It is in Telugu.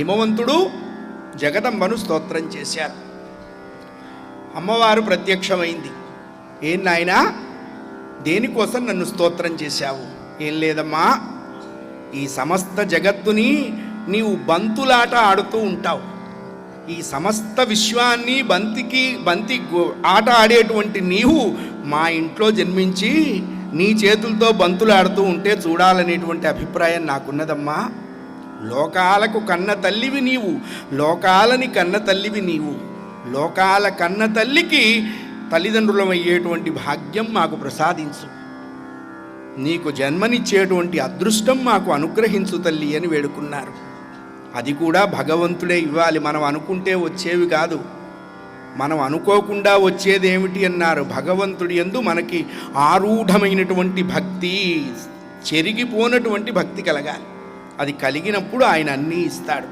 హిమవంతుడు జగదంబను స్తోత్రం చేశారు. అమ్మవారు ప్రత్యక్షమైంది. ఏం నాయనా, దేనికోసం నన్ను స్తోత్రం చేశావు? ఏం లేదమ్మా, ఈ సమస్త జగత్తుని నీవు బంతులాట ఆడుతూ ఉంటావు. ఈ సమస్త విశ్వాన్ని బంతి ఆట ఆడేటువంటి నీవు మా ఇంట్లో జన్మించి నీ చేతులతో బంతులు ఆడుతూ ఉంటే చూడాలనేటువంటి అభిప్రాయం నాకున్నదమ్మా. లోకాలకు కన్న తల్లివి నీవు, లోకాలని కన్న తల్లివి నీవు. లోకాల కన్న తల్లికి తల్లిదండ్రులమయ్యేటువంటి భాగ్యం మాకు ప్రసాదించు, నీకు జన్మనిచ్చేటువంటి అదృష్టం మాకు అనుగ్రహించు తల్లి అని వేడుకున్నారు. అది కూడా భగవంతుడే ఇవ్వాలి, మనం అనుకుంటే వచ్చేవి కాదు, మనం అనుకోకుండా వచ్చేదేమిటి అన్నారు. భగవంతుడి యందు మనకి ఆరూఢమైనటువంటి భక్తి, చెరిగిపోనటువంటి భక్తి కలగాలి. అది కలిగినప్పుడు ఆయన అన్నీ ఇస్తాడు.